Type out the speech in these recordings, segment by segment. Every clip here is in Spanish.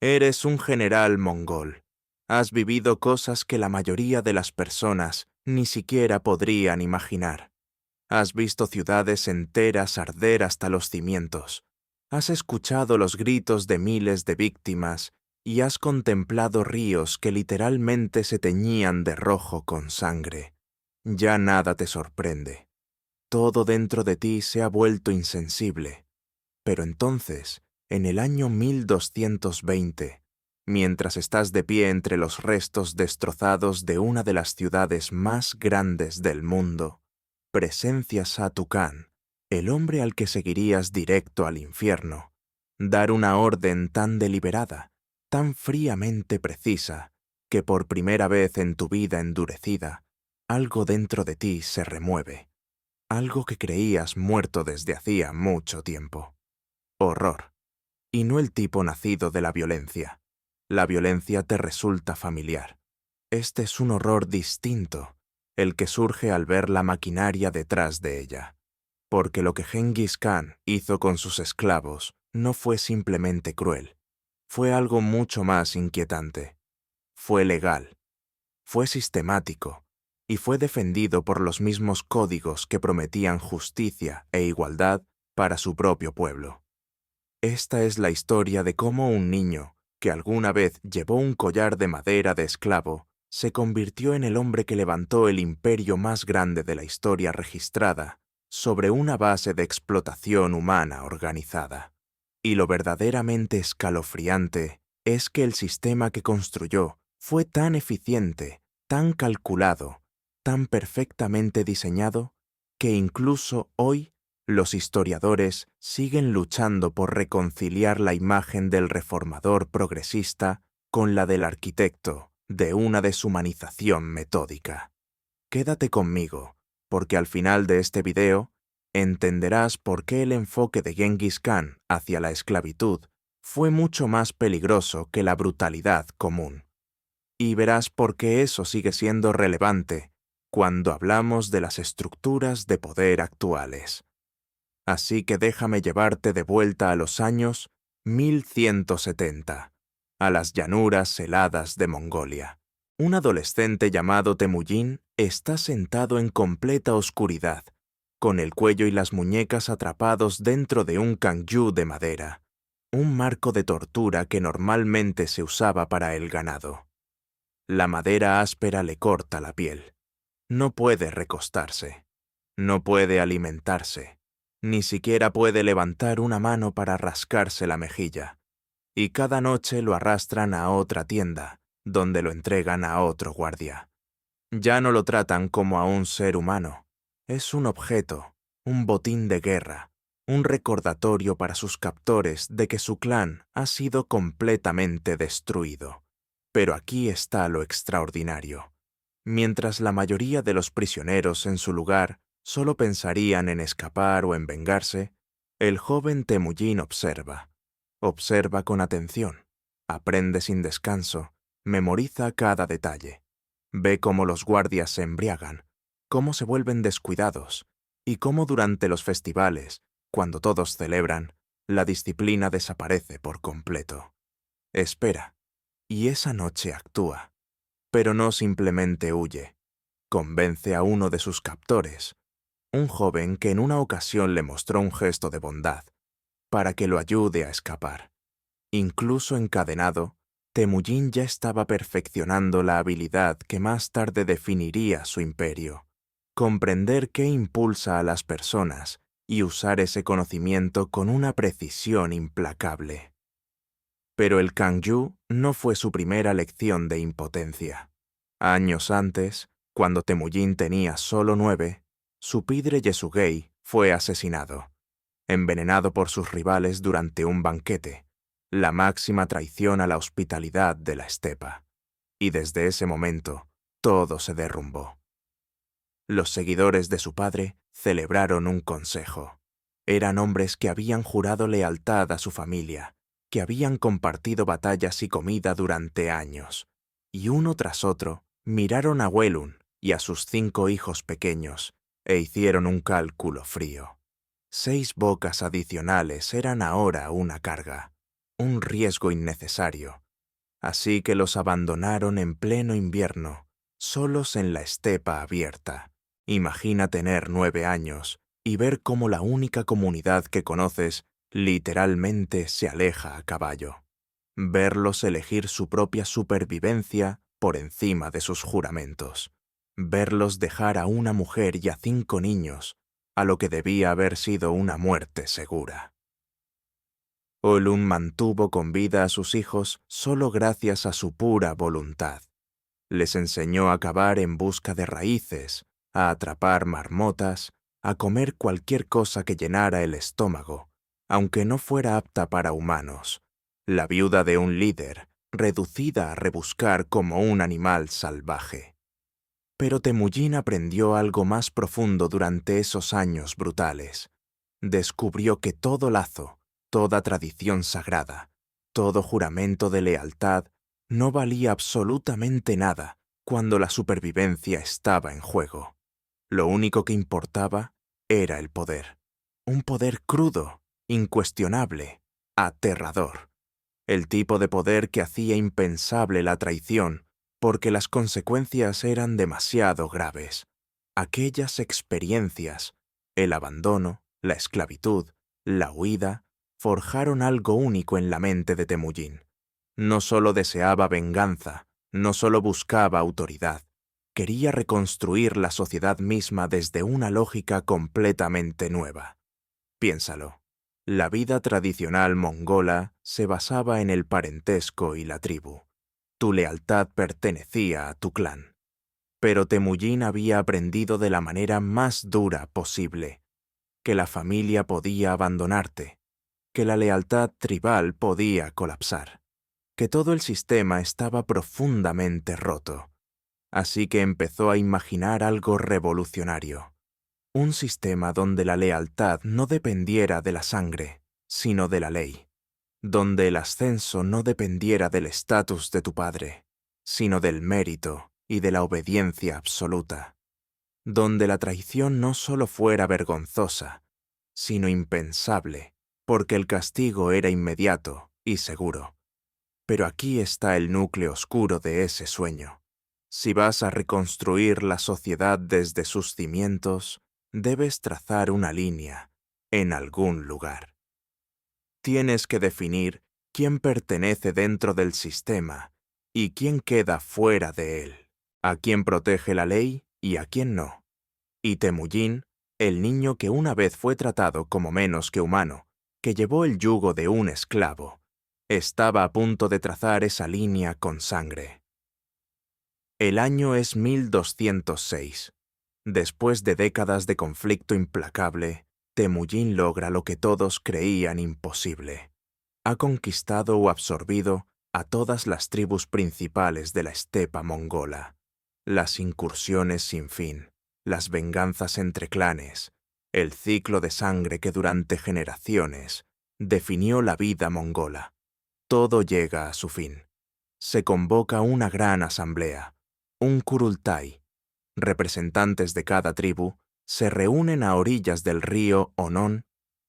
Eres un general mongol. Has vivido cosas que la mayoría de las personas ni siquiera podrían imaginar. Has visto ciudades enteras arder hasta los cimientos. Has escuchado los gritos de miles de víctimas y has contemplado ríos que literalmente se teñían de rojo con sangre. Ya nada te sorprende. Todo dentro de ti se ha vuelto insensible. Pero entonces, en el año 1220, mientras estás de pie entre los restos destrozados de una de las ciudades más grandes del mundo, presencias a Tucán, el hombre al que seguirías directo al infierno, dar una orden tan deliberada, tan fríamente precisa, que por primera vez en tu vida endurecida, algo dentro de ti se remueve, algo que creías muerto desde hacía mucho tiempo. Horror. Y no el tipo nacido de la violencia. La violencia te resulta familiar. Este es un horror distinto, el que surge al ver la maquinaria detrás de ella. Porque lo que Genghis Khan hizo con sus esclavos no fue simplemente cruel. Fue algo mucho más inquietante. Fue legal. Fue sistemático. Y fue defendido por los mismos códigos que prometían justicia e igualdad para su propio pueblo. Esta es la historia de cómo un niño, que alguna vez llevó un collar de madera de esclavo, se convirtió en el hombre que levantó el imperio más grande de la historia registrada sobre una base de explotación humana organizada. Y lo verdaderamente escalofriante es que el sistema que construyó fue tan eficiente, tan calculado, tan perfectamente diseñado, que incluso hoy los historiadores siguen luchando por reconciliar la imagen del reformador progresista con la del arquitecto de una deshumanización metódica. Quédate conmigo, porque al final de este video entenderás por qué el enfoque de Genghis Khan hacia la esclavitud fue mucho más peligroso que la brutalidad común. Y verás por qué eso sigue siendo relevante cuando hablamos de las estructuras de poder actuales. Así que déjame llevarte de vuelta a los años 1170, a las llanuras heladas de Mongolia. Un adolescente llamado Temujin está sentado en completa oscuridad, con el cuello y las muñecas atrapados dentro de un kangyu de madera, un marco de tortura que normalmente se usaba para el ganado. La madera áspera le corta la piel. No puede recostarse. No puede alimentarse. Ni siquiera puede levantar una mano para rascarse la mejilla. Y cada noche lo arrastran a otra tienda, donde lo entregan a otro guardia. Ya no lo tratan como a un ser humano. Es un objeto, un botín de guerra, un recordatorio para sus captores de que su clan ha sido completamente destruido. Pero aquí está lo extraordinario. Mientras la mayoría de los prisioneros en su lugar solo pensarían en escapar o en vengarse, el joven Temujin observa. Observa con atención, aprende sin descanso, memoriza cada detalle. Ve cómo los guardias se embriagan, cómo se vuelven descuidados y cómo durante los festivales, cuando todos celebran, la disciplina desaparece por completo. Espera, y esa noche actúa. Pero no simplemente huye. Convence a uno de sus captores, un joven que en una ocasión le mostró un gesto de bondad, para que lo ayude a escapar. Incluso encadenado, Temujin ya estaba perfeccionando la habilidad que más tarde definiría su imperio: comprender qué impulsa a las personas y usar ese conocimiento con una precisión implacable. Pero el kangyu no fue su primera lección de impotencia. Años antes, cuando Temujin tenía solo 9, su padre Yesugei fue asesinado, envenenado por sus rivales durante un banquete, la máxima traición a la hospitalidad de la estepa. Y desde ese momento, todo se derrumbó. Los seguidores de su padre celebraron un consejo. Eran hombres que habían jurado lealtad a su familia, que habían compartido batallas y comida durante años, y uno tras otro miraron a Welun y a sus 5 hijos pequeños e hicieron un cálculo frío. 6 bocas adicionales eran ahora una carga. un riesgo innecesario. Así que los abandonaron en pleno invierno, solos en la estepa abierta. Imagina tener 9 años y ver cómo la única comunidad que conoces literalmente se aleja a caballo. Verlos elegir su propia supervivencia por encima de sus juramentos. Verlos dejar a una mujer y a 5 niños a lo que debía haber sido una muerte segura. Olun mantuvo con vida a sus hijos solo gracias a su pura voluntad. Les enseñó a cavar en busca de raíces, a atrapar marmotas, a comer cualquier cosa que llenara el estómago, aunque no fuera apta para humanos. La viuda de un líder, reducida a rebuscar como un animal salvaje. Pero Temujin aprendió algo más profundo durante esos años brutales. Descubrió que todo lazo, toda tradición sagrada, todo juramento de lealtad no valía absolutamente nada cuando la supervivencia estaba en juego. Lo único que importaba era el poder. Un poder crudo, incuestionable, aterrador. El tipo de poder que hacía impensable la traición porque las consecuencias eran demasiado graves. Aquellas experiencias, el abandono, la esclavitud, la huida, forjaron algo único en la mente de Temujin. No solo deseaba venganza, no solo buscaba autoridad, quería reconstruir la sociedad misma desde una lógica completamente nueva. Piénsalo. La vida tradicional mongola se basaba en el parentesco y la tribu. Tu lealtad pertenecía a tu clan. Pero Temujin había aprendido de la manera más dura posible, que la familia podía abandonarte, que la lealtad tribal podía colapsar, que todo el sistema estaba profundamente roto. Así que empezó a imaginar algo revolucionario. Un sistema donde la lealtad no dependiera de la sangre, sino de la ley. Donde el ascenso no dependiera del estatus de tu padre, sino del mérito y de la obediencia absoluta. Donde la traición no solo fuera vergonzosa, sino impensable, porque el castigo era inmediato y seguro. Pero aquí está el núcleo oscuro de ese sueño. Si vas a reconstruir la sociedad desde sus cimientos, debes trazar una línea en algún lugar. Tienes que definir quién pertenece dentro del sistema y quién queda fuera de él, a quién protege la ley y a quién no. Y Temujin, el niño que una vez fue tratado como menos que humano, que llevó el yugo de un esclavo, estaba a punto de trazar esa línea con sangre. El año es 1206. Después de décadas de conflicto implacable, Temujin logra lo que todos creían imposible. Ha conquistado o absorbido a todas las tribus principales de la estepa mongola. Las incursiones sin fin, las venganzas entre clanes, el ciclo de sangre que durante generaciones definió la vida mongola. Todo llega a su fin. Se convoca una gran asamblea, un Kurultai. Representantes de cada tribu se reúnen a orillas del río Onon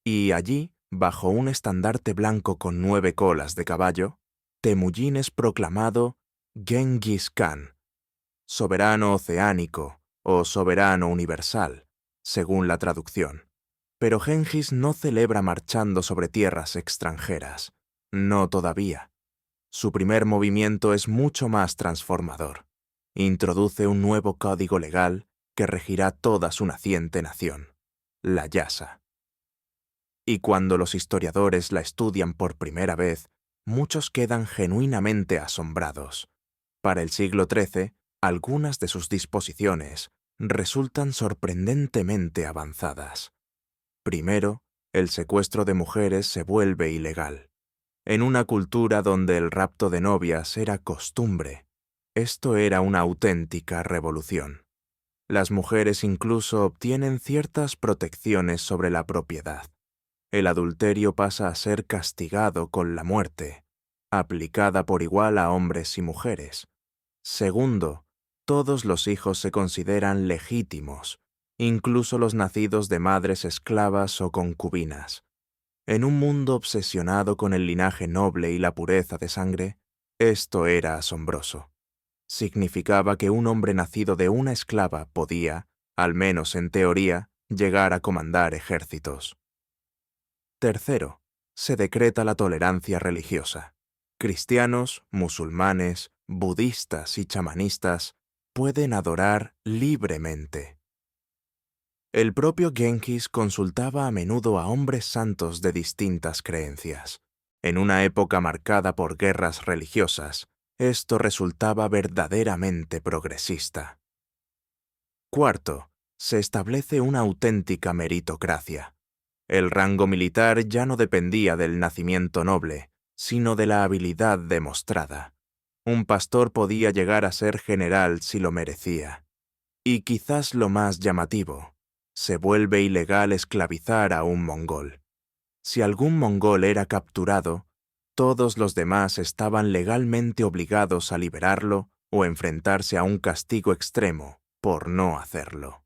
y allí, bajo un estandarte blanco con 9 colas de caballo, Temujin es proclamado Genghis Khan, soberano oceánico o soberano universal, según la traducción. Pero Genghis no celebra marchando sobre tierras extranjeras. No todavía. Su primer movimiento es mucho más transformador. Introduce un nuevo código legal que regirá toda su naciente nación, la Yasa. Y cuando los historiadores la estudian por primera vez, muchos quedan genuinamente asombrados. Para el siglo XIII, algunas de sus disposiciones resultan sorprendentemente avanzadas. Primero, el secuestro de mujeres se vuelve ilegal. En una cultura donde el rapto de novias era costumbre, esto era una auténtica revolución. Las mujeres incluso obtienen ciertas protecciones sobre la propiedad. El adulterio pasa a ser castigado con la muerte, aplicada por igual a hombres y mujeres. Segundo, todos los hijos se consideran legítimos, incluso los nacidos de madres esclavas o concubinas. En un mundo obsesionado con el linaje noble y la pureza de sangre, esto era asombroso. Significaba que un hombre nacido de una esclava podía, al menos en teoría, llegar a comandar ejércitos. Tercero, se decreta la tolerancia religiosa. Cristianos, musulmanes, budistas y chamanistas pueden adorar libremente. El propio Genghis consultaba a menudo a hombres santos de distintas creencias. En una época marcada por guerras religiosas, esto resultaba verdaderamente progresista. Cuarto, se establece una auténtica meritocracia. El rango militar ya no dependía del nacimiento noble, sino de la habilidad demostrada. Un pastor podía llegar a ser general si lo merecía. Y quizás lo más llamativo, se vuelve ilegal esclavizar a un mongol. Si algún mongol era capturado, todos los demás estaban legalmente obligados a liberarlo o enfrentarse a un castigo extremo por no hacerlo.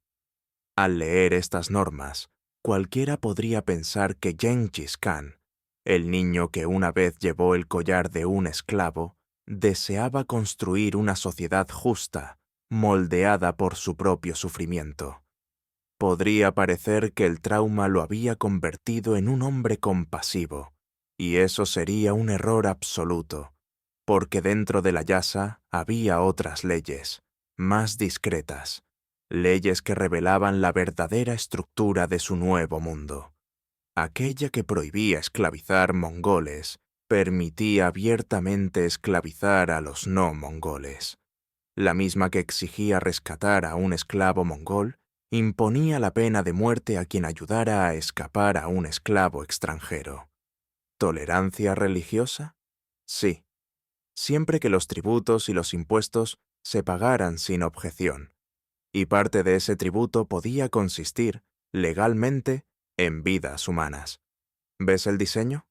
Al leer estas normas, cualquiera podría pensar que Gengis Khan, el niño que una vez llevó el collar de un esclavo, deseaba construir una sociedad justa, moldeada por su propio sufrimiento. Podría parecer que el trauma lo había convertido en un hombre compasivo, y eso sería un error absoluto, porque dentro de la yasa había otras leyes, más discretas, leyes que revelaban la verdadera estructura de su nuevo mundo. Aquella que prohibía esclavizar mongoles, permitía abiertamente esclavizar a los no mongoles. La misma que exigía rescatar a un esclavo mongol, imponía la pena de muerte a quien ayudara a escapar a un esclavo extranjero. ¿Tolerancia religiosa? Sí, siempre que los tributos y los impuestos se pagaran sin objeción, y parte de ese tributo podía consistir, legalmente, en vidas humanas. ¿Ves el diseño?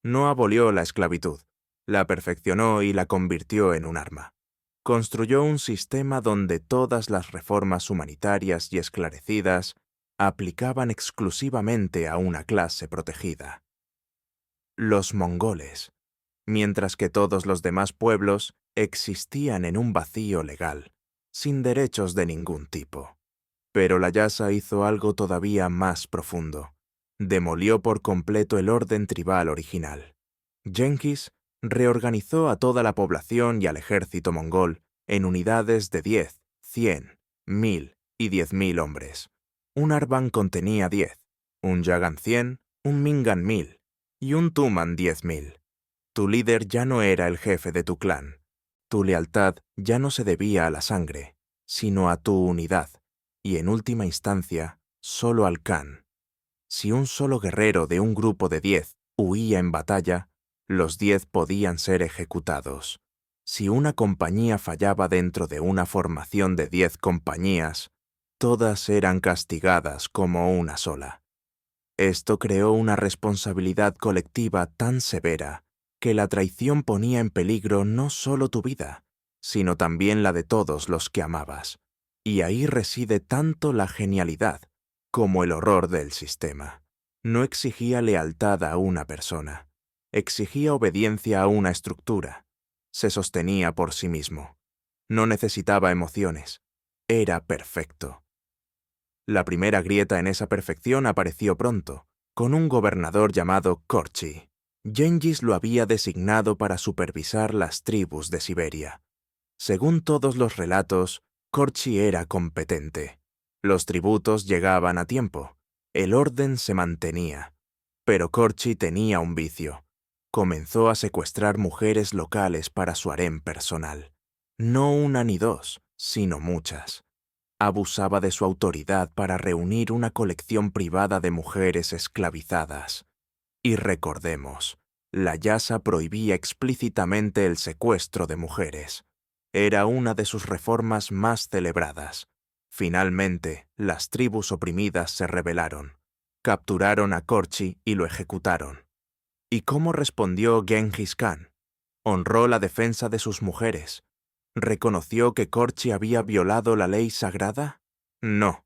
No abolió la esclavitud, la perfeccionó y la convirtió en un arma. Construyó un sistema donde todas las reformas humanitarias y esclarecidas aplicaban exclusivamente a una clase protegida. Los mongoles, mientras que todos los demás pueblos existían en un vacío legal, sin derechos de ningún tipo. Pero la Yasa hizo algo todavía más profundo. Demolió por completo el orden tribal original. Genghis reorganizó a toda la población y al ejército mongol en unidades de 10, 100, 1000 y 10.000 hombres. Un Arban contenía 10, un Yagan 100, un Mingan 1000 y un Tuman 10.000. Tu líder ya no era el jefe de tu clan. Tu lealtad ya no se debía a la sangre, sino a tu unidad, y en última instancia, solo al Khan. Si un solo guerrero de un grupo de 10 huía en batalla, los 10 podían ser ejecutados. Si una compañía fallaba dentro de una formación de 10 compañías, todas eran castigadas como una sola. Esto creó una responsabilidad colectiva tan severa que la traición ponía en peligro no solo tu vida, sino también la de todos los que amabas. Y ahí reside tanto la genialidad como el horror del sistema. No exigía lealtad a una persona, exigía obediencia a una estructura. Se sostenía por sí mismo. No necesitaba emociones. Era perfecto. La primera grieta en esa perfección apareció pronto, con un gobernador llamado Korchi. Genghis lo había designado para supervisar las tribus de Siberia. Según todos los relatos, Korchi era competente. Los tributos llegaban a tiempo. El orden se mantenía. Pero Korchi tenía un vicio. Comenzó a secuestrar mujeres locales para su harén personal. No una ni dos, sino muchas. Abusaba de su autoridad para reunir una colección privada de mujeres esclavizadas. Y recordemos, la Yasa prohibía explícitamente el secuestro de mujeres. Era una de sus reformas más celebradas. Finalmente, las tribus oprimidas se rebelaron. Capturaron a Korchi y lo ejecutaron. ¿Y cómo respondió Genghis Khan? Honró la defensa de sus mujeres. ¿Reconoció que Korchi había violado la ley sagrada? No.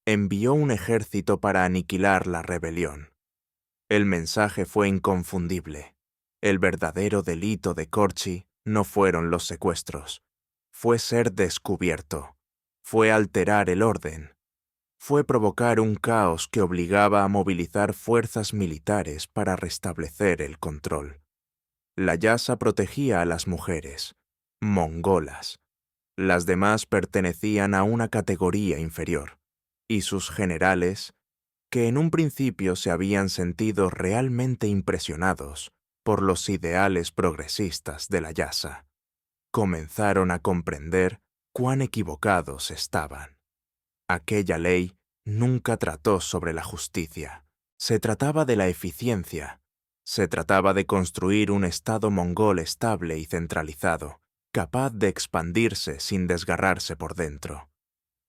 Envió un ejército para aniquilar la rebelión. El mensaje fue inconfundible. El verdadero delito de Korchi no fueron los secuestros. Fue ser descubierto. Fue alterar el orden. Fue provocar un caos que obligaba a movilizar fuerzas militares para restablecer el control. La Yasa protegía a las mujeres, mongolas. Las demás pertenecían a una categoría inferior, y sus generales, que en un principio se habían sentido realmente impresionados por los ideales progresistas de la Yasa, comenzaron a comprender cuán equivocados estaban. Aquella ley nunca trató sobre la justicia. Se trataba de la eficiencia. Se trataba de construir un estado mongol estable y centralizado, capaz de expandirse sin desgarrarse por dentro.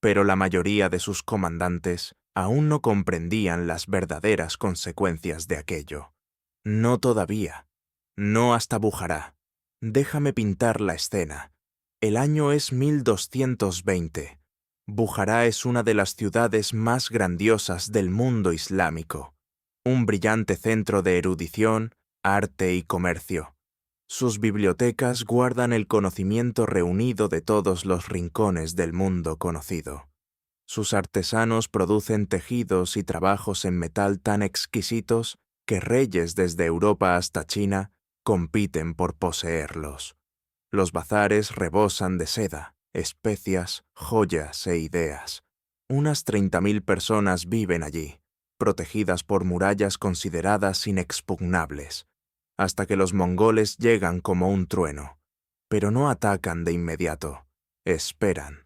Pero la mayoría de sus comandantes aún no comprendían las verdaderas consecuencias de aquello. No todavía. No hasta Bujará. Déjame pintar la escena. El año es 1220. Bujará es una de las ciudades más grandiosas del mundo islámico, un brillante centro de erudición, arte y comercio. Sus bibliotecas guardan el conocimiento reunido de todos los rincones del mundo conocido. Sus artesanos producen tejidos y trabajos en metal tan exquisitos que reyes desde Europa hasta China compiten por poseerlos. Los bazares rebosan de seda, especias, joyas e ideas. Unas 30.000 personas viven allí, protegidas por murallas consideradas inexpugnables, hasta que los mongoles llegan como un trueno. Pero no atacan de inmediato, esperan.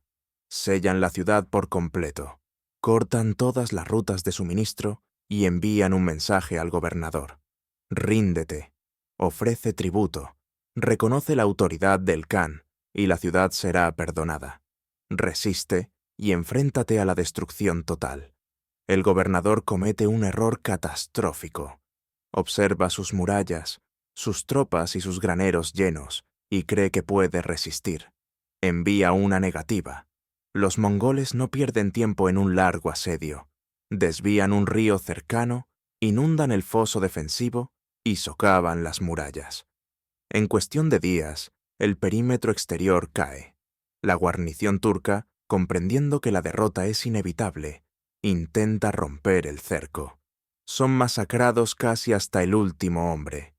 Sellan la ciudad por completo, cortan todas las rutas de suministro y envían un mensaje al gobernador. Ríndete, ofrece tributo, reconoce la autoridad del Khan y la ciudad será perdonada. Resiste y enfréntate a la destrucción total. El gobernador comete un error catastrófico. Observa sus murallas, sus tropas y sus graneros llenos y cree que puede resistir. Envía una negativa. Los mongoles no pierden tiempo en un largo asedio. Desvían un río cercano, inundan el foso defensivo y socavan las murallas. En cuestión de días, el perímetro exterior cae. La guarnición turca, comprendiendo que la derrota es inevitable, intenta romper el cerco. Son masacrados casi hasta el último hombre.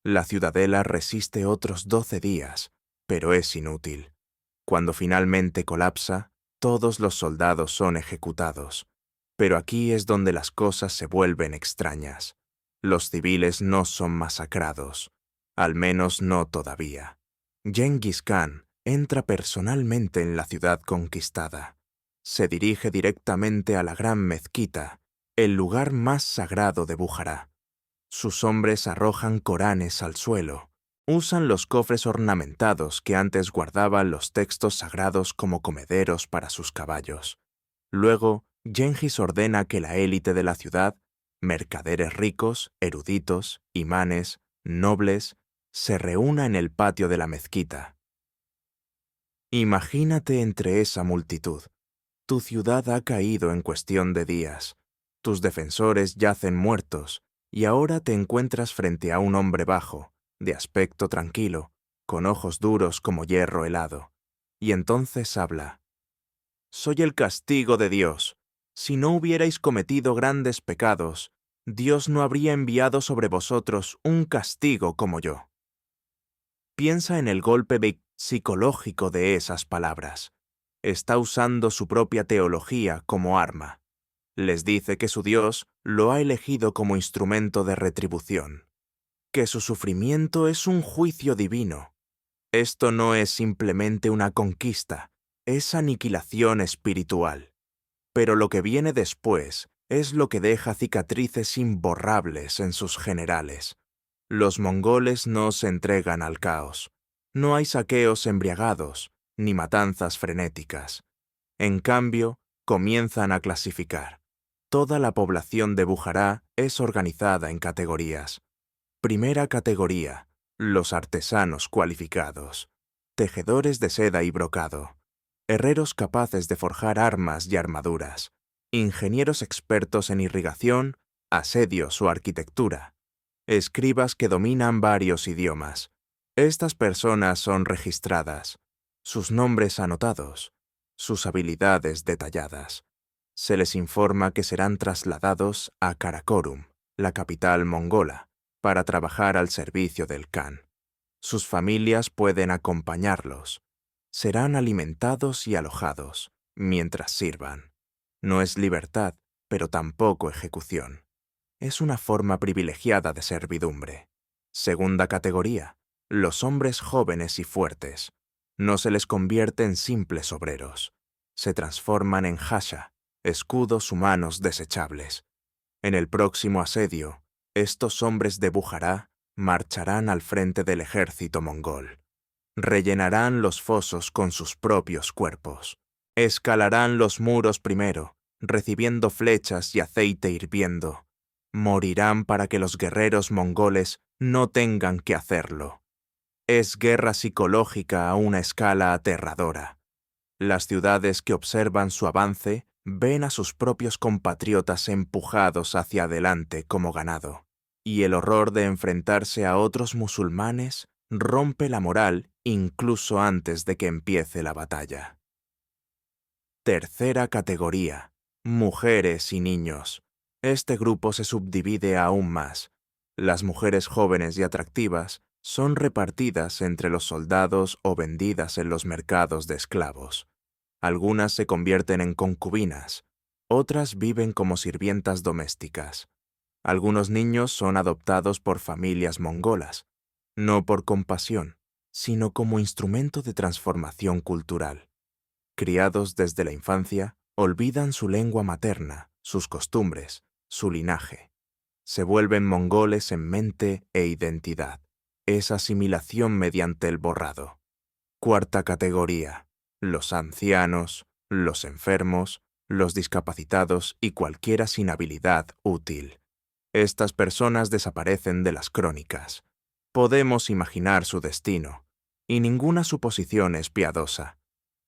La ciudadela resiste otros 12 días, pero es inútil. Cuando finalmente colapsa, todos los soldados son ejecutados. Pero aquí es donde las cosas se vuelven extrañas. Los civiles no son masacrados, al menos no todavía. Genghis Khan entra personalmente en la ciudad conquistada. Se dirige directamente a la gran mezquita, el lugar más sagrado de Bujará. Sus hombres arrojan coranes al suelo. Usan los cofres ornamentados que antes guardaban los textos sagrados como comederos para sus caballos. Luego, Genghis ordena que la élite de la ciudad, mercaderes ricos, eruditos, imanes, nobles, se reúna en el patio de la mezquita. Imagínate entre esa multitud. Tu ciudad ha caído en cuestión de días. Tus defensores yacen muertos y ahora te encuentras frente a un hombre bajo, de aspecto tranquilo, con ojos duros como hierro helado. Y entonces habla. Soy el castigo de Dios. Si no hubierais cometido grandes pecados, Dios no habría enviado sobre vosotros un castigo como yo. Piensa en el golpe psicológico de esas palabras. Está usando su propia teología como arma. Les dice que su Dios lo ha elegido como instrumento de retribución, que su sufrimiento es un juicio divino. Esto no es simplemente una conquista, es aniquilación espiritual. Pero lo que viene después es lo que deja cicatrices imborrables en sus generales. Los mongoles no se entregan al caos. No hay saqueos embriagados, ni matanzas frenéticas. En cambio, comienzan a clasificar. Toda la población de Bujará es organizada en categorías. Primera categoría, los artesanos cualificados, tejedores de seda y brocado, herreros capaces de forjar armas y armaduras, ingenieros expertos en irrigación, asedios o arquitectura, escribas que dominan varios idiomas. Estas personas son registradas, sus nombres anotados, sus habilidades detalladas. Se les informa que serán trasladados a Karakorum, la capital mongola, para trabajar al servicio del Khan. Sus familias pueden acompañarlos. Serán alimentados y alojados, mientras sirvan. No es libertad, pero tampoco ejecución. Es una forma privilegiada de servidumbre. Segunda categoría, los hombres jóvenes y fuertes. No se les convierte en simples obreros. Se transforman en hasha, escudos humanos desechables. En el próximo asedio, estos hombres de Bujará marcharán al frente del ejército mongol. Rellenarán los fosos con sus propios cuerpos. Escalarán los muros primero, recibiendo flechas y aceite hirviendo. Morirán para que los guerreros mongoles no tengan que hacerlo. Es guerra psicológica a una escala aterradora. Las ciudades que observan su avance ven a sus propios compatriotas empujados hacia adelante como ganado, y el horror de enfrentarse a otros musulmanes rompe la moral incluso antes de que empiece la batalla. Tercera categoría, mujeres y niños. Este grupo se subdivide aún más. Las mujeres jóvenes y atractivas son repartidas entre los soldados o vendidas en los mercados de esclavos. Algunas se convierten en concubinas, otras viven como sirvientas domésticas. Algunos niños son adoptados por familias mongolas, no por compasión, sino como instrumento de transformación cultural. Criados desde la infancia, olvidan su lengua materna, sus costumbres, su linaje. Se vuelven mongoles en mente e identidad. Es asimilación mediante el borrado. Cuarta categoría, los ancianos, los enfermos, los discapacitados y cualquiera sin habilidad útil. Estas personas desaparecen de las crónicas. Podemos imaginar su destino, y ninguna suposición es piadosa.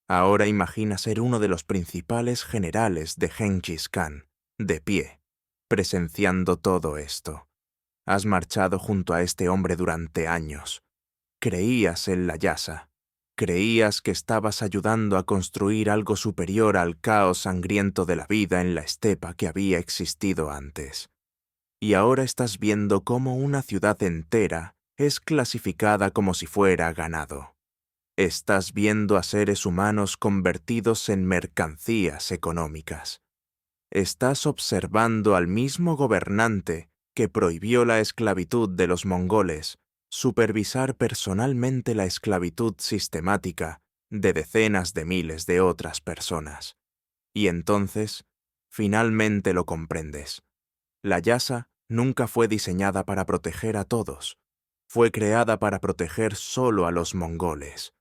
Ahora imagina ser uno de los principales generales de Genghis Khan, de pie, presenciando todo esto. Has marchado junto a este hombre durante años. Creías en la Yasa. Creías que estabas ayudando a construir algo superior al caos sangriento de la vida en la estepa que había existido antes. Y ahora estás viendo cómo una ciudad entera es clasificada como si fuera ganado. Estás viendo a seres humanos convertidos en mercancías económicas. Estás observando al mismo gobernante que prohibió la esclavitud de los mongoles supervisar personalmente la esclavitud sistemática de decenas de miles de otras personas. Y entonces, finalmente lo comprendes. La Yasa nunca fue diseñada para proteger a todos. Fue creada para proteger solo a los mongoles.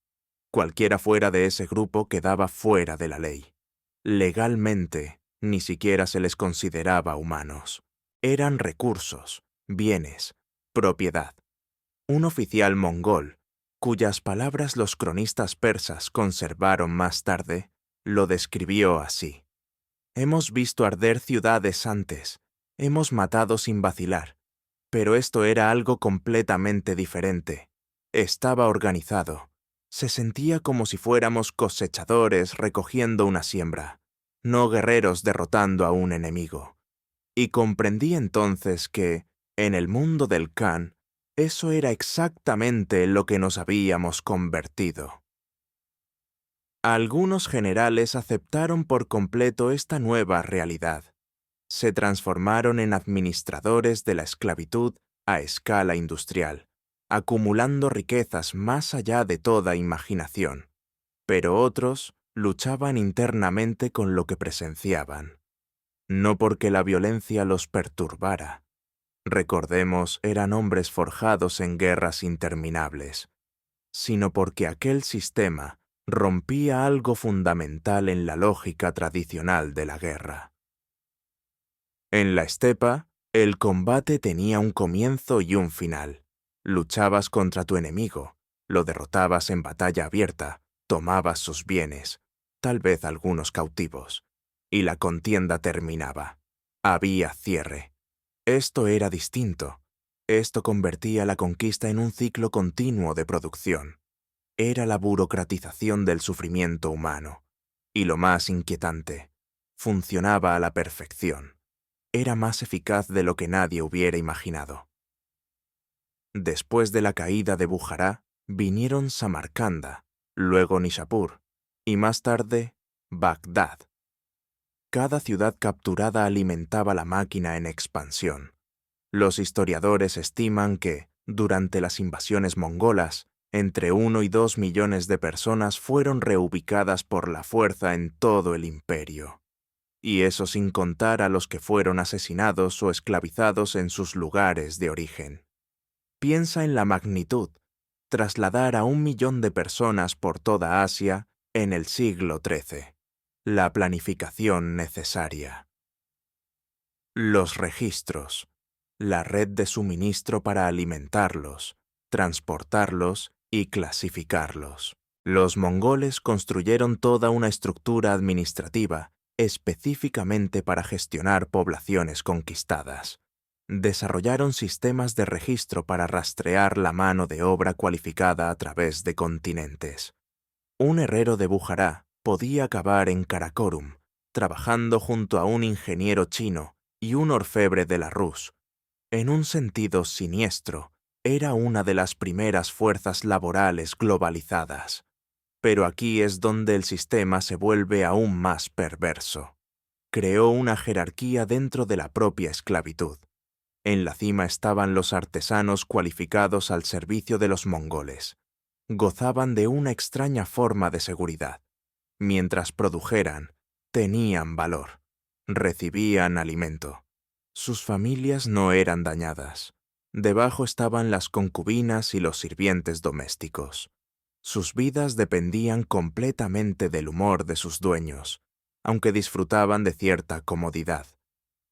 Cualquiera fuera de ese grupo quedaba fuera de la ley. Legalmente, ni siquiera se les consideraba humanos. Eran recursos, bienes, propiedad. Un oficial mongol, cuyas palabras los cronistas persas conservaron más tarde, lo describió así. Hemos visto arder ciudades antes, hemos matado sin vacilar, pero esto era algo completamente diferente. Estaba organizado. Se sentía como si fuéramos cosechadores recogiendo una siembra, no guerreros derrotando a un enemigo. Y comprendí entonces que, en el mundo del Khan, eso era exactamente en lo que nos habíamos convertido. Algunos generales aceptaron por completo esta nueva realidad. Se transformaron en administradores de la esclavitud a escala industrial, acumulando riquezas más allá de toda imaginación. Pero otros luchaban internamente con lo que presenciaban. No porque la violencia los perturbara. Recordemos, eran hombres forjados en guerras interminables, sino porque aquel sistema rompía algo fundamental en la lógica tradicional de la guerra. En la estepa, el combate tenía un comienzo y un final. Luchabas contra tu enemigo, lo derrotabas en batalla abierta, tomabas sus bienes, tal vez algunos cautivos, y la contienda terminaba. Había cierre. Esto era distinto. Esto convertía la conquista en un ciclo continuo de producción. Era la burocratización del sufrimiento humano. Y lo más inquietante, funcionaba a la perfección. Era más eficaz de lo que nadie hubiera imaginado. Después de la caída de Bujará, vinieron Samarcanda, luego Nishapur, y más tarde, Bagdad. Cada ciudad capturada alimentaba la máquina en expansión. Los historiadores estiman que, durante las invasiones mongolas, entre 1 y 2 millones de personas fueron reubicadas por la fuerza en todo el imperio. Y eso sin contar a los que fueron asesinados o esclavizados en sus lugares de origen. Piensa en la magnitud, trasladar a 1 millón de personas por toda Asia en el siglo XIII. La planificación necesaria. Los registros. La red de suministro para alimentarlos, transportarlos y clasificarlos. Los mongoles construyeron toda una estructura administrativa específicamente para gestionar poblaciones conquistadas. Desarrollaron sistemas de registro para rastrear la mano de obra cualificada a través de continentes. Un herrero de Bujará podía acabar en Karakorum, trabajando junto a un ingeniero chino y un orfebre de la Rus. En un sentido siniestro, era una de las primeras fuerzas laborales globalizadas. Pero aquí es donde el sistema se vuelve aún más perverso. Creó una jerarquía dentro de la propia esclavitud. En la cima estaban los artesanos cualificados al servicio de los mongoles. Gozaban de una extraña forma de seguridad. Mientras produjeran, tenían valor. Recibían alimento. Sus familias no eran dañadas. Debajo estaban las concubinas y los sirvientes domésticos. Sus vidas dependían completamente del humor de sus dueños, aunque disfrutaban de cierta comodidad.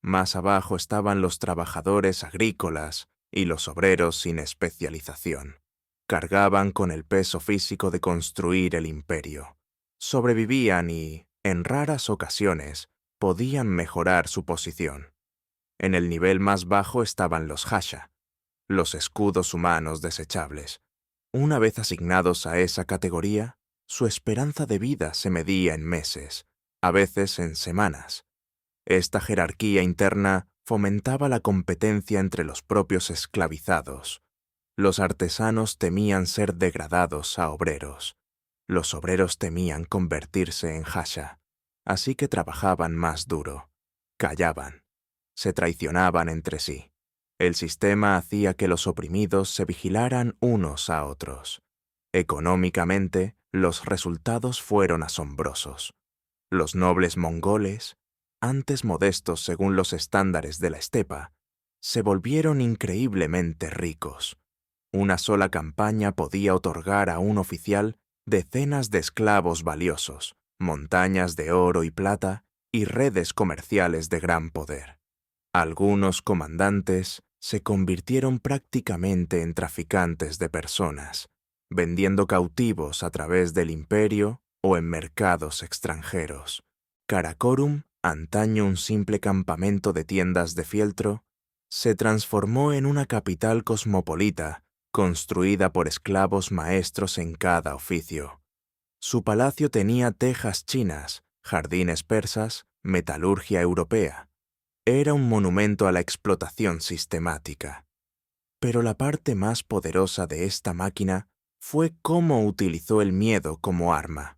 Más abajo estaban los trabajadores agrícolas y los obreros sin especialización. Cargaban con el peso físico de construir el imperio. Sobrevivían y, en raras ocasiones, podían mejorar su posición. En el nivel más bajo estaban los Hasha, los escudos humanos desechables. Una vez asignados a esa categoría, su esperanza de vida se medía en meses, a veces en semanas. Esta jerarquía interna fomentaba la competencia entre los propios esclavizados. Los artesanos temían ser degradados a obreros. Los obreros temían convertirse en Hasha, así que trabajaban más duro. Callaban. Se traicionaban entre sí. El sistema hacía que los oprimidos se vigilaran unos a otros. Económicamente, los resultados fueron asombrosos. Los nobles mongoles, antes modestos según los estándares de la estepa, se volvieron increíblemente ricos. Una sola campaña podía otorgar a un oficial decenas de esclavos valiosos, montañas de oro y plata y redes comerciales de gran poder. Algunos comandantes se convirtieron prácticamente en traficantes de personas, vendiendo cautivos a través del imperio o en mercados extranjeros. Karakorum, antaño un simple campamento de tiendas de fieltro, se transformó en una capital cosmopolita construida por esclavos maestros en cada oficio. Su palacio tenía tejas chinas, jardines persas, metalurgia europea. Era un monumento a la explotación sistemática. Pero la parte más poderosa de esta máquina fue cómo utilizó el miedo como arma.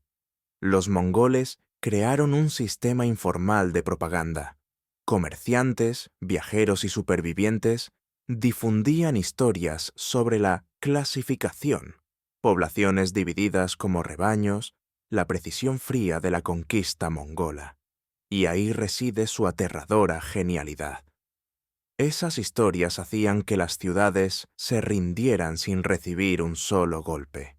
Los mongoles crearon un sistema informal de propaganda. Comerciantes, viajeros y supervivientes difundían historias sobre la clasificación, poblaciones divididas como rebaños, la precisión fría de la conquista mongola. Y ahí reside su aterradora genialidad. Esas historias hacían que las ciudades se rindieran sin recibir un solo golpe.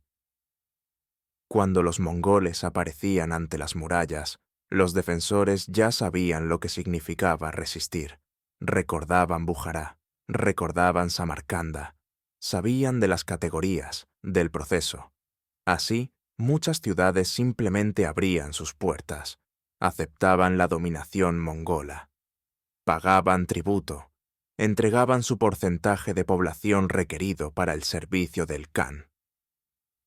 Cuando los mongoles aparecían ante las murallas, los defensores ya sabían lo que significaba resistir. Recordaban Bujará, recordaban Samarcanda, sabían de las categorías, del proceso. Así, muchas ciudades simplemente abrían sus puertas, aceptaban la dominación mongola, pagaban tributo, entregaban su porcentaje de población requerido para el servicio del Khan.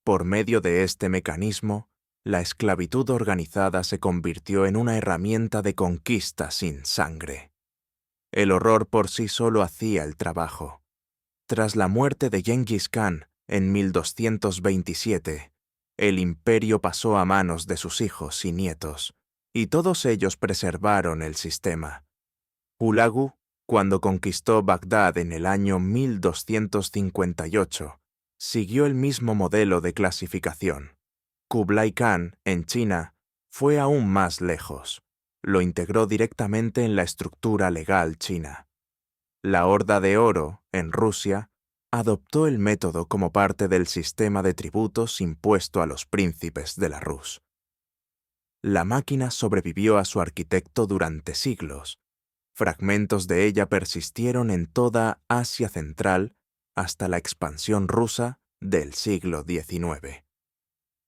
Por medio de este mecanismo, la esclavitud organizada se convirtió en una herramienta de conquista sin sangre. El horror por sí solo hacía el trabajo. Tras la muerte de Gengis Khan en 1227, el imperio pasó a manos de sus hijos y nietos, y todos ellos preservaron el sistema. Hulagu, cuando conquistó Bagdad en el año 1258, siguió el mismo modelo de clasificación. Kublai Khan, en China, fue aún más lejos. Lo integró directamente en la estructura legal china. La Horda de Oro, en Rusia, adoptó el método como parte del sistema de tributos impuesto a los príncipes de la Rus. La máquina sobrevivió a su arquitecto durante siglos. Fragmentos de ella persistieron en toda Asia Central hasta la expansión rusa del siglo XIX.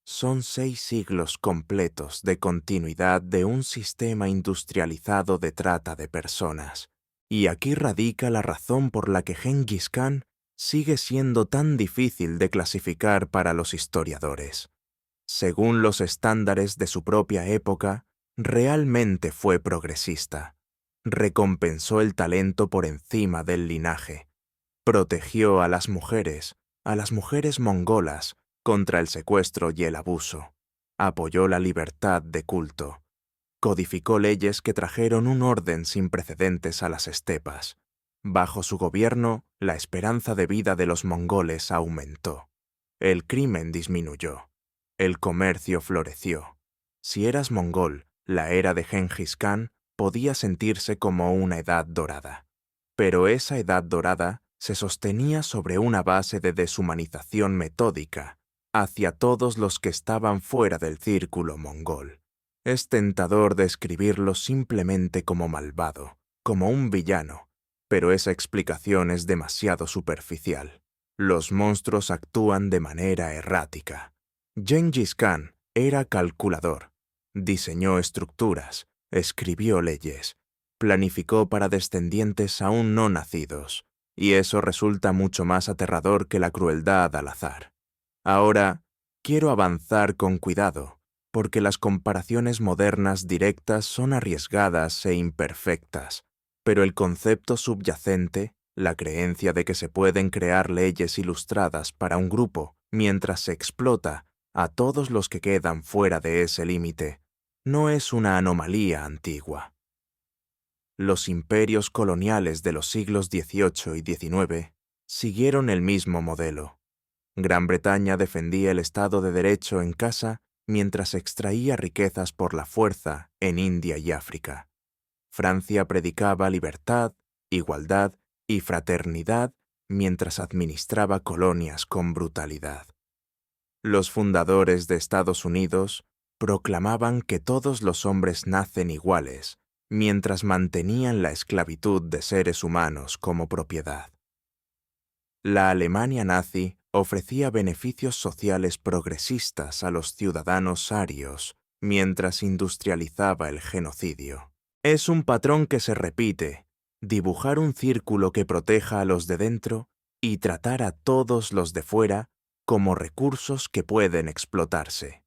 Son 6 siglos completos de continuidad de un sistema industrializado de trata de personas. Y aquí radica la razón por la que Gengis Khan sigue siendo tan difícil de clasificar para los historiadores. Según los estándares de su propia época, realmente fue progresista. Recompensó el talento por encima del linaje. Protegió a las mujeres mongolas, contra el secuestro y el abuso. Apoyó la libertad de culto. Codificó leyes que trajeron un orden sin precedentes a las estepas. Bajo su gobierno, la esperanza de vida de los mongoles aumentó. El crimen disminuyó. El comercio floreció. Si eras mongol, la era de Gengis Khan podía sentirse como una edad dorada. Pero esa edad dorada se sostenía sobre una base de deshumanización metódica hacia todos los que estaban fuera del círculo mongol. Es tentador describirlo simplemente como malvado, como un villano, pero esa explicación es demasiado superficial. Los monstruos actúan de manera errática. Gengis Khan era calculador, diseñó estructuras, escribió leyes, planificó para descendientes aún no nacidos, y eso resulta mucho más aterrador que la crueldad al azar. Ahora, quiero avanzar con cuidado, porque las comparaciones modernas directas son arriesgadas e imperfectas, pero el concepto subyacente, la creencia de que se pueden crear leyes ilustradas para un grupo mientras se explota a todos los que quedan fuera de ese límite, no es una anomalía antigua. Los imperios coloniales de los siglos XVIII y XIX siguieron el mismo modelo. Gran Bretaña defendía el Estado de Derecho en casa mientras extraía riquezas por la fuerza en India y África. Francia predicaba libertad, igualdad y fraternidad mientras administraba colonias con brutalidad. Los fundadores de Estados Unidos proclamaban que todos los hombres nacen iguales, mientras mantenían la esclavitud de seres humanos como propiedad. La Alemania nazi ofrecía beneficios sociales progresistas a los ciudadanos arios mientras industrializaba el genocidio. Es un patrón que se repite: dibujar un círculo que proteja a los de dentro y tratar a todos los de fuera como recursos que pueden explotarse.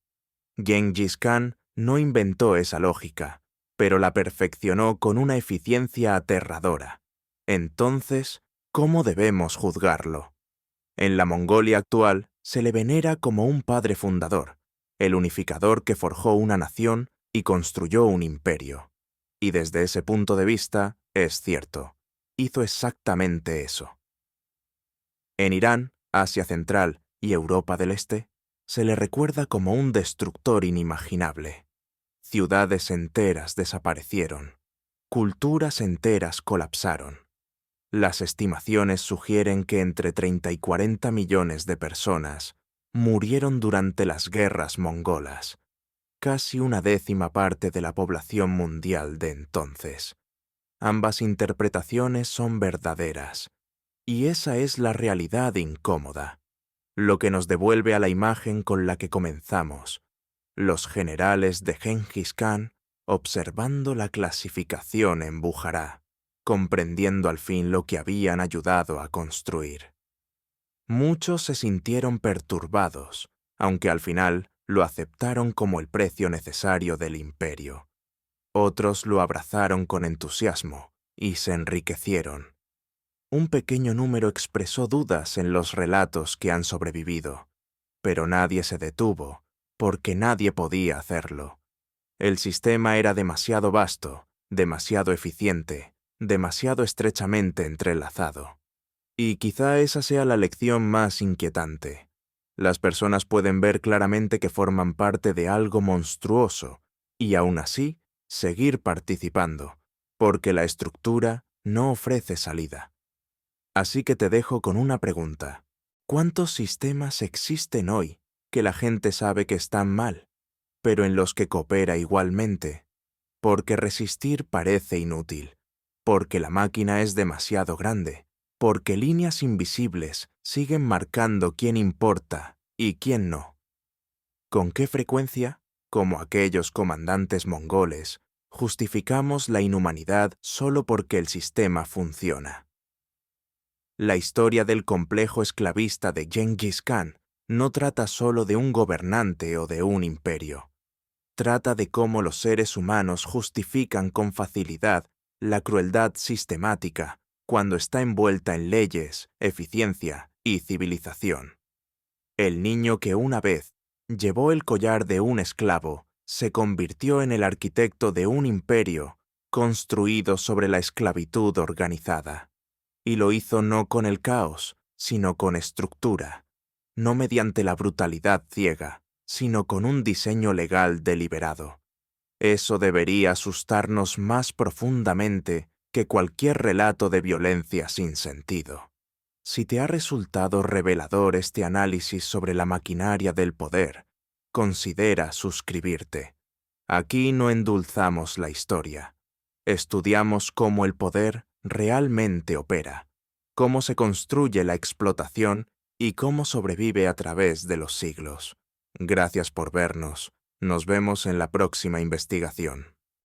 Gengis Khan no inventó esa lógica, pero la perfeccionó con una eficiencia aterradora. Entonces, ¿cómo debemos juzgarlo? En la Mongolia actual se le venera como un padre fundador, el unificador que forjó una nación y construyó un imperio. Y desde ese punto de vista, es cierto, hizo exactamente eso. En Irán, Asia Central y Europa del Este, se le recuerda como un destructor inimaginable. Ciudades enteras desaparecieron, culturas enteras colapsaron. Las estimaciones sugieren que entre 30 y 40 millones de personas murieron durante las guerras mongolas, casi una décima parte de la población mundial de entonces. Ambas interpretaciones son verdaderas, y esa es la realidad incómoda, lo que nos devuelve a la imagen con la que comenzamos: los generales de Gengis Khan observando la clasificación en Bujará. comprendiendo al fin lo que habían ayudado a construir. Muchos se sintieron perturbados, aunque al final lo aceptaron como el precio necesario del imperio. Otros lo abrazaron con entusiasmo y se enriquecieron. Un pequeño número expresó dudas en los relatos que han sobrevivido, pero nadie se detuvo, porque nadie podía hacerlo. El sistema era demasiado vasto, demasiado eficiente, demasiado estrechamente entrelazado. Y quizá esa sea la lección más inquietante. Las personas pueden ver claramente que forman parte de algo monstruoso, y aún así, seguir participando, porque la estructura no ofrece salida. Así que te dejo con una pregunta. ¿Cuántos sistemas existen hoy que la gente sabe que están mal, pero en los que coopera igualmente? Porque resistir parece inútil, porque la máquina es demasiado grande, porque líneas invisibles siguen marcando quién importa y quién no. ¿Con qué frecuencia, como aquellos comandantes mongoles, justificamos la inhumanidad solo porque el sistema funciona? La historia del complejo esclavista de Gengis Khan no trata solo de un gobernante o de un imperio. Trata de cómo los seres humanos justifican con facilidad la crueldad sistemática cuando está envuelta en leyes, eficiencia y civilización. El niño que una vez llevó el collar de un esclavo se convirtió en el arquitecto de un imperio construido sobre la esclavitud organizada. Y lo hizo no con el caos, sino con estructura, no mediante la brutalidad ciega, sino con un diseño legal deliberado. Eso debería asustarnos más profundamente que cualquier relato de violencia sin sentido. Si te ha resultado revelador este análisis sobre la maquinaria del poder, considera suscribirte. Aquí no endulzamos la historia. Estudiamos cómo el poder realmente opera, cómo se construye la explotación y cómo sobrevive a través de los siglos. Gracias por vernos. Nos vemos en la próxima investigación.